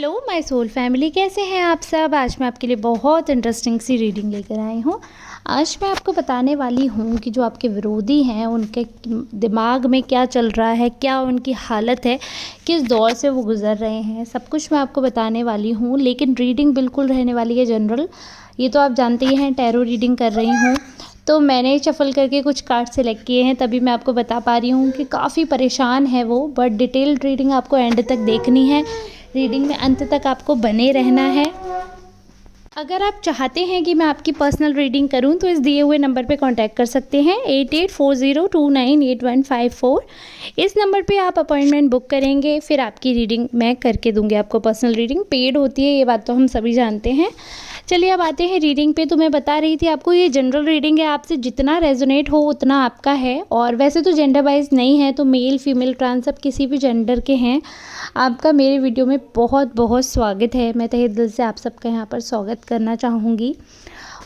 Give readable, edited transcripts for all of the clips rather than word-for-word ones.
Hello my soul family, कैसे हैं आप सब। आज मैं आपके लिए बहुत इंटरेस्टिंग सी रीडिंग लेकर आई हूँ। आज मैं आपको बताने वाली हूँ कि जो आपके विरोधी हैं उनके दिमाग में क्या चल रहा है, क्या उनकी हालत है, किस दौर से वो गुज़र रहे हैं, सब कुछ मैं आपको बताने वाली हूँ। लेकिन रीडिंग बिल्कुल रहने वाली है जनरल। ये तो आप जानते ही हैं, टैरो रीडिंग कर रही हूँ, तो मैंने शफल करके कुछ कार्ड सेलेक्ट किए हैं, तभी मैं आपको बता पा रही हूँ कि काफ़ी परेशान है वो। बट डिटेल्ड रीडिंग आपको एंड तक देखनी है, रीडिंग में अंत तक आपको बने रहना है। अगर आप चाहते हैं कि मैं आपकी पर्सनल रीडिंग करूं तो इस दिए हुए नंबर पे कांटेक्ट कर सकते हैं 8840298154। इस नंबर पे आप अपॉइंटमेंट बुक करेंगे, फिर आपकी रीडिंग मैं करके दूंगी आपको। पर्सनल रीडिंग पेड होती है, ये बात तो हम सभी जानते हैं। चलिए अब आते हैं रीडिंग पे। तो मैं बता रही थी आपको, ये जनरल रीडिंग है, आपसे जितना रेजोनेट हो उतना आपका है। और वैसे तो जेंडर वाइज नहीं है, तो मेल फीमेल ट्रांस सब किसी भी जेंडर के हैं, आपका मेरे वीडियो में बहुत बहुत स्वागत है। मैं तहे दिल से आप सबका यहाँ पर स्वागत करना चाहूँगी।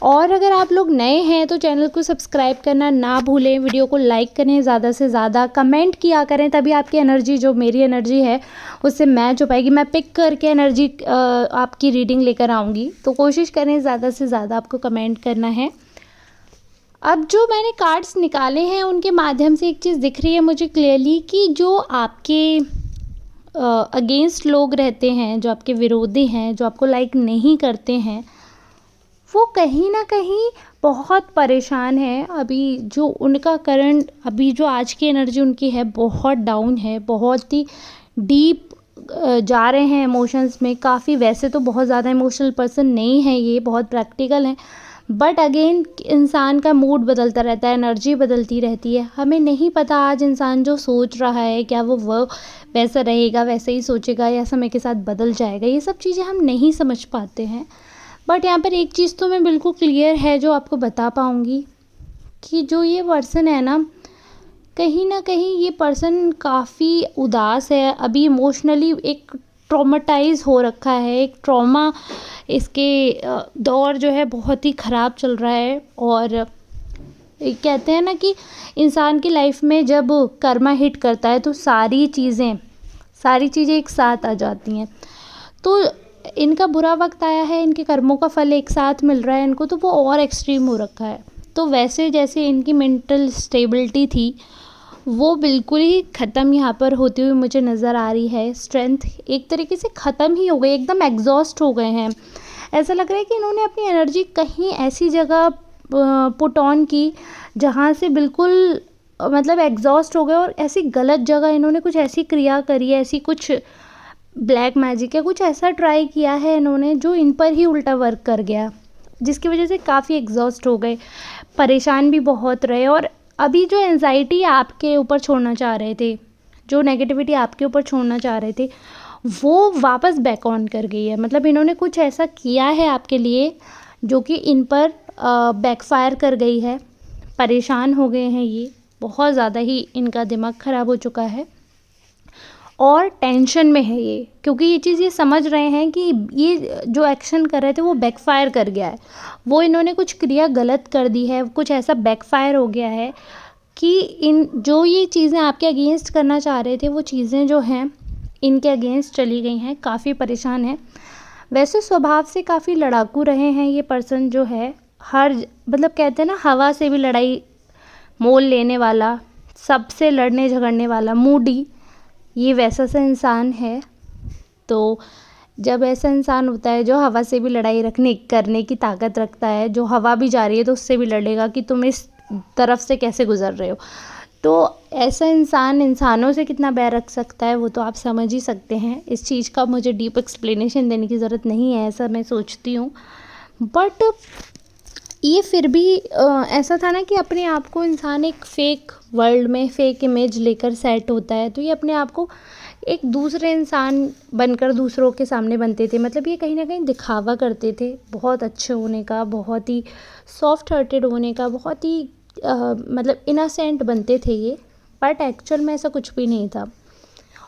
और अगर आप लोग नए हैं तो चैनल को सब्सक्राइब करना ना भूलें, वीडियो को लाइक करें, ज़्यादा से ज़्यादा कमेंट किया करें, तभी आपकी एनर्जी, जो मेरी एनर्जी है, उससे मैच हो पाएगी। मैं पिक करके एनर्जी आपकी रीडिंग लेकर आऊँगी, तो कोशिश करें ज़्यादा से ज़्यादा आपको कमेंट करना है। अब जो मैंने कार्ड्स निकाले हैं उनके माध्यम से एक चीज़ दिख रही है मुझे क्लियरली, कि जो आपके अगेंस्ट लोग रहते हैं, जो आपके विरोधी हैं, जो आपको लाइक नहीं करते हैं, वो कहीं ना कहीं बहुत परेशान है। अभी जो उनका करंट, अभी जो आज की एनर्जी उनकी है, बहुत डाउन है, बहुत ही डीप जा रहे हैं इमोशंस में काफ़ी। वैसे तो बहुत ज़्यादा इमोशनल पर्सन नहीं है ये, बहुत प्रैक्टिकल है। बट अगेन इंसान का मूड बदलता रहता है, एनर्जी बदलती रहती है। हमें नहीं पता आज इंसान जो सोच रहा है, क्या वो वैसा रहेगा, वैसे ही सोचेगा, या समय के साथ बदल जाएगा। ये सब चीज़ें हम नहीं समझ पाते हैं। बट यहाँ पर एक चीज़ तो मैं बिल्कुल क्लियर है जो आपको बता पाऊँगी, कि जो ये पर्सन है ना कहीं ये पर्सन काफ़ी उदास है अभी, इमोशनली एक ट्रॉमेटाइज हो रखा है, एक ट्रॉमा, इसके दौर जो है बहुत ही ख़राब चल रहा है। और कहते हैं ना कि इंसान की लाइफ में जब कर्मा हिट करता है तो सारी चीज़ें एक साथ आ जाती हैं। तो इनका बुरा वक्त आया है, इनके कर्मों का फल एक साथ मिल रहा है इनको, तो वो और एक्सट्रीम हो रखा है। तो वैसे जैसे इनकी मेंटल स्टेबिलिटी थी वो बिल्कुल ही ख़त्म यहाँ पर होती हुई मुझे नज़र आ रही है। स्ट्रेंथ एक तरीके से ख़त्म ही हो गई, एकदम एग्जॉस्ट हो गए हैं। ऐसा लग रहा है कि इन्होंने अपनी एनर्जी कहीं ऐसी जगह पुट ऑन की जहाँ से बिल्कुल मतलब एग्जॉस्ट हो गए, और ऐसी गलत जगह इन्होंने कुछ ऐसी क्रिया करी है, ऐसी कुछ ब्लैक मैजिक या कुछ ऐसा ट्राई किया है इन्होंने जो इन पर ही उल्टा वर्क कर गया, जिसकी वजह से काफ़ी एग्जॉस्ट हो गए, परेशान भी बहुत रहे। और अभी जो एंजाइटी आपके ऊपर छोड़ना चाह रहे थे, जो नेगेटिविटी आपके ऊपर छोड़ना चाह रहे थे, वो वापस बैक ऑन कर गई है। मतलब इन्होंने कुछ ऐसा किया है आपके लिए जो कि इन पर बैकफायर कर गई है। परेशान हो गए हैं ये, बहुत ज़्यादा ही इनका दिमाग ख़राब हो चुका है और टेंशन में है ये, क्योंकि ये चीज़ ये समझ रहे हैं कि ये जो एक्शन कर रहे थे वो बैकफायर कर गया है। वो इन्होंने कुछ क्रिया गलत कर दी है, कुछ ऐसा बैकफायर हो गया है कि इन जो ये चीज़ें आपके अगेंस्ट करना चाह रहे थे, वो चीज़ें जो हैं इनके अगेंस्ट चली गई हैं। काफ़ी परेशान है। वैसे स्वभाव से काफ़ी लड़ाकू रहे हैं ये पर्सन जो है, हर मतलब कहते हैं ना, हवा से भी लड़ाई मोल लेने वाला, सबसे लड़ने झगड़ने वाला, मूडी, ये वैसा सा इंसान है। तो जब ऐसा इंसान होता है जो हवा से भी लड़ाई करने की ताकत रखता है, जो हवा भी जा रही है तो उससे भी लड़ेगा कि तुम इस तरफ से कैसे गुजर रहे हो, तो ऐसा इंसान इंसानों से कितना बैर रख सकता है वो तो आप समझ ही सकते हैं। इस चीज़ का मुझे डीप एक्सप्लेनेशन देने की ज़रूरत नहीं है, ऐसा मैं सोचती हूँ। बट ये फिर भी ऐसा था ना कि अपने आप को इंसान एक फ़ेक वर्ल्ड में फ़ेक इमेज लेकर सेट होता है, तो ये अपने आप को एक दूसरे इंसान बनकर दूसरों के सामने बनते थे। मतलब ये कहीं ना कहीं दिखावा करते थे बहुत अच्छे होने का, बहुत ही सॉफ्ट हार्टेड होने का, बहुत ही मतलब इनोसेंट बनते थे ये। बट एक्चुअल में ऐसा कुछ भी नहीं था।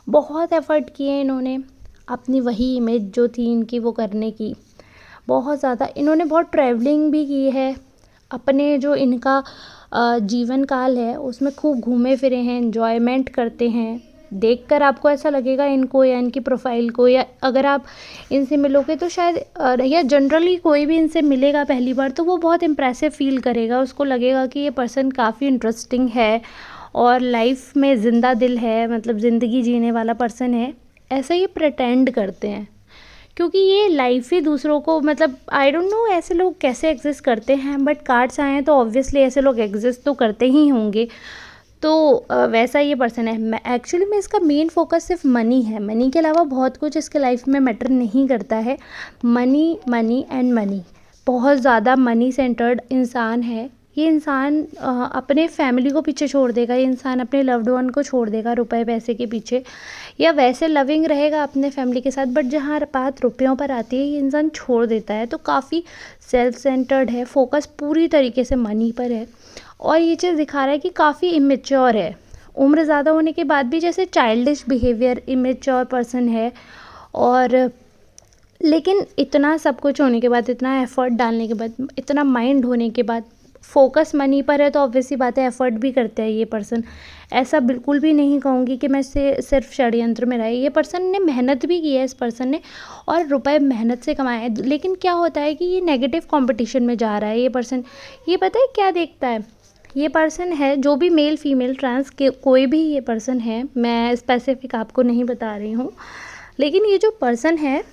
बहुत एफ़र्ट किए इन्होंने अपनी वही इमेज जो थी इनकी वो करने की, बहुत ज़्यादा इन्होंने बहुत ट्रैवलिंग भी की है। अपने जो इनका जीवन काल है उसमें खूब घूमे फिरे हैं, एन्जॉयमेंट करते हैं, देखकर आपको ऐसा लगेगा इनको या इनकी प्रोफाइल को, या अगर आप इनसे मिलोगे तो शायद या जनरली कोई भी इनसे मिलेगा पहली बार तो वो बहुत इम्प्रेसिव फ़ील करेगा, उसको लगेगा कि ये पर्सन काफ़ी इंटरेस्टिंग है और लाइफ में ज़िंदा दिल है, मतलब ज़िंदगी जीने वाला पर्सन है। ऐसा ये प्रिटेंड करते हैं क्योंकि ये लाइफ ही दूसरों को, मतलब आई डोंट नो ऐसे लोग कैसे एग्जिस्ट करते हैं, बट कार्ड्स आए हैं तो ऑब्वियसली ऐसे लोग एग्जिस्ट तो करते ही होंगे। तो वैसा ये पर्सन है। मैं एक्चुअली में इसका मेन फोकस सिर्फ मनी है, मनी के अलावा बहुत कुछ इसके लाइफ में मैटर नहीं करता है। मनी मनी एंड मनी, बहुत ज़्यादा मनी सेंटर्ड इंसान है ये इंसान। अपने फैमिली को पीछे छोड़ देगा ये इंसान, अपने लव्ड वन को छोड़ देगा रुपए पैसे के पीछे, या वैसे लविंग रहेगा अपने फैमिली के साथ, बट जहाँ बात रुपयों पर आती है ये इंसान छोड़ देता है। तो काफ़ी सेल्फ सेंटर्ड है, फोकस पूरी तरीके से मनी पर है, और ये चीज़ दिखा रहा है कि काफ़ी इमेच्योर है। उम्र ज़्यादा होने के बाद भी जैसे चाइल्डिश बिहेवियर, इमेच्योर पर्सन है। और लेकिन इतना सब कुछ होने के बाद, इतना एफ़र्ट डालने के बाद, इतना माइंड होने के बाद, फोकस मनी पर है तो ऑब्वियसली बात है एफ़र्ट भी करते हैं ये पर्सन। ऐसा बिल्कुल भी नहीं कहूँगी कि मैं से सिर्फ षड्यंत्र में रहा है, ये पर्सन ने मेहनत भी की है इस पर्सन ने, और रुपए मेहनत से कमाए हैं। लेकिन क्या होता है कि ये नेगेटिव कंपटीशन में जा रहा है ये पर्सन। ये पता है क्या देखता है, ये पर्सन है जो भी मेल फीमेल ट्रांस के कोई भी ये पर्सन है, मैं स्पेसिफिक आपको नहीं बता रही हूँ, लेकिन ये जो पर्सन है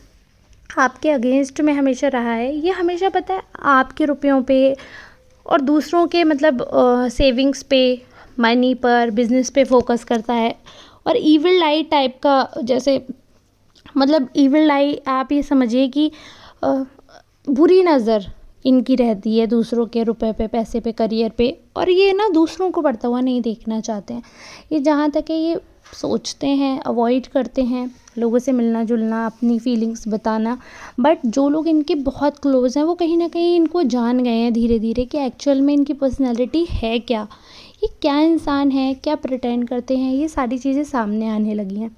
आपके अगेंस्ट में हमेशा रहा है। ये हमेशा पता है आपके रुपयों पे और दूसरों के मतलब सेविंग्स पे, मनी पर, बिजनेस पे फोकस करता है। और इविल आई टाइप का, जैसे मतलब इविल आई आप ये समझिए कि बुरी नज़र इनकी रहती है दूसरों के रुपए पे, पैसे पे, करियर पे, और ये ना दूसरों को बढ़ता हुआ नहीं देखना चाहते हैं। ये जहाँ तक है ये सोचते हैं, अवॉइड करते हैं लोगों से मिलना जुलना, अपनी फीलिंग्स बताना। बट जो लोग इनके बहुत क्लोज़ हैं वो कहीं ना कहीं इनको जान गए हैं धीरे धीरे कि एक्चुअल में इनकी पर्सनैलिटी है क्या, ये क्या इंसान है, क्या प्रिटेंड करते हैं, ये सारी चीज़ें सामने आने लगी हैं।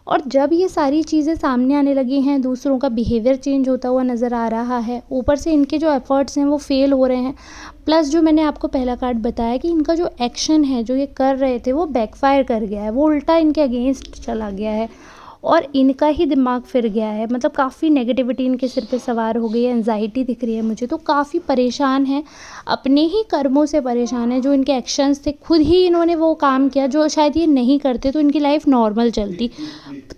और जब ये सारी चीज़ें सामने आने लगी हैं, दूसरों का बिहेवियर चेंज होता हुआ नज़र आ रहा है, ऊपर से इनके जो एफ़र्ट्स हैं वो फेल हो रहे हैं, प्लस जो मैंने आपको पहला कार्ड बताया कि इनका जो एक्शन है, जो ये कर रहे थे वो बैकफायर कर गया है, वो उल्टा इनके अगेंस्ट चला गया है और इनका ही दिमाग फिर गया है। मतलब काफ़ी नेगेटिविटी इनके सिर पे सवार हो गई है, एंजाइटी दिख रही है मुझे, तो काफ़ी परेशान है, अपने ही कर्मों से परेशान है। जो इनके एक्शंस थे, खुद ही इन्होंने वो काम किया जो शायद ये नहीं करते तो इनकी लाइफ नॉर्मल चलती।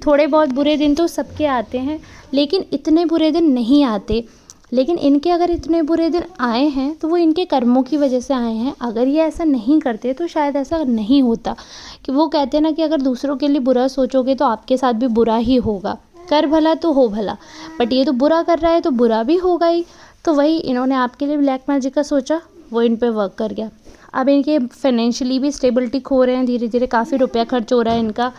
थोड़े बहुत बुरे दिन तो सबके आते हैं, लेकिन इतने बुरे दिन नहीं आते। लेकिन इनके अगर इतने बुरे दिन आए हैं तो वो इनके कर्मों की वजह से आए हैं। अगर ये ऐसा नहीं करते तो शायद ऐसा नहीं होता। कि वो कहते हैं ना कि अगर दूसरों के लिए बुरा सोचोगे तो आपके साथ भी बुरा ही होगा, कर भला तो हो भला। बट ये तो बुरा कर रहा है तो बुरा भी होगा ही। तो वही इन्होंने आपके लिए ब्लैक मैजिक का सोचा, वो इन पे वर्क कर गया। अब इनके फाइनेंशियली भी स्टेबिलिटी खो रहे हैं धीरे धीरे, काफ़ी रुपया खर्च हो रहा है इनका,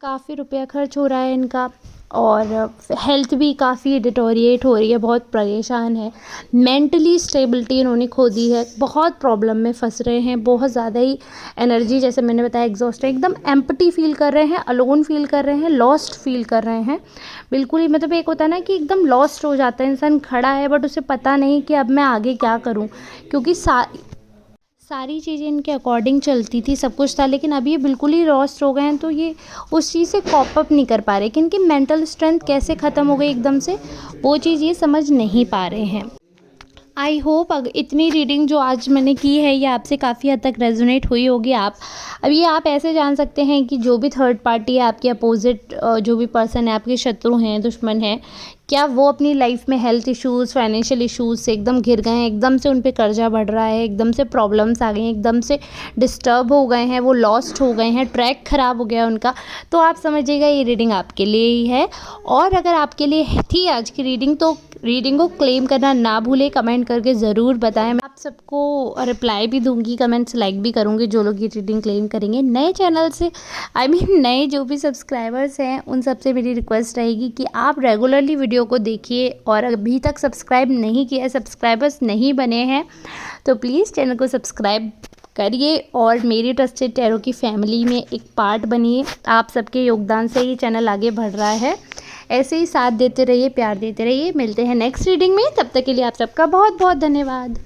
काफ़ी रुपया खर्च हो रहा है इनका, और हेल्थ भी काफ़ी डिटोरिएट हो रही है, बहुत परेशान है। मेंटली स्टेबिलिटी इन्होंने खो दी है, बहुत प्रॉब्लम में फंस रहे हैं, बहुत ज़्यादा ही एनर्जी, जैसे मैंने बताया एग्जॉस्ट है, एकदम एम्प्टी फील कर रहे हैं, अलोन फील कर रहे हैं, लॉस्ट फील कर रहे हैं बिल्कुल ही। मतलब एक होता है ना कि एकदम लॉस्ट हो जाता है इंसान, खड़ा है बट उसे पता नहीं कि अब मैं आगे क्या करूँ, क्योंकि सारी चीज़ें इनके अकॉर्डिंग चलती थी, सब कुछ था, लेकिन अभी ये बिल्कुल ही लॉस्ट हो गए हैं। तो ये उस चीज़ से कॉप अप नहीं कर पा रहे कि इनकी मेंटल स्ट्रेंथ कैसे ख़त्म हो गई एकदम से, वो चीज़ ये समझ नहीं पा रहे हैं। आई होप इतनी रीडिंग जो आज मैंने की है ये आपसे काफ़ी हद तक रेजोनेट हुई होगी। अब ये आप ऐसे जान सकते हैं कि जो भी थर्ड पार्टी है आपके अपोजिट, जो भी पर्सन है, आपके शत्रु हैं, दुश्मन हैं, क्या वो अपनी लाइफ में हेल्थ इश्यूज़, फाइनेंशियल इश्यूज़ से एकदम घिर गए हैं, एकदम से उन पे कर्जा बढ़ रहा है, एकदम से प्रॉब्लम्स आ गई हैं, एकदम से डिस्टर्ब हो गए हैं, वो लॉस्ट हो गए हैं, ट्रैक ख़राब हो गया उनका, तो आप समझिएगा ये रीडिंग आपके लिए ही है। और अगर आपके लिए थी आज की रीडिंग तो रीडिंग को क्लेम करना ना भूलें, कमेंट करके ज़रूर बताएं। मैं आप सबको रिप्लाई भी दूंगी, कमेंट्स लाइक भी करूंगी जो लोग ये रीडिंग क्लेम करेंगे। नए चैनल से नए जो भी सब्सक्राइबर्स हैं उन सबसे मेरी रिक्वेस्ट रहेगी कि आप रेगुलरली वीडियो को देखिए, और अभी तक सब्सक्राइब नहीं किया, सब्सक्राइबर्स नहीं बने हैं तो प्लीज़ चैनल को सब्सक्राइब करिए और मेरी ट्रस्टेड टैरो की फैमिली में एक पार्ट बनिए। आप सबके योगदान से ही चैनल आगे बढ़ रहा है। ऐसे ही साथ देते रहिए, प्यार देते रहिए। मिलते हैं नेक्स्ट रीडिंग में, तब तक के लिए आप सबका बहुत बहुत धन्यवाद।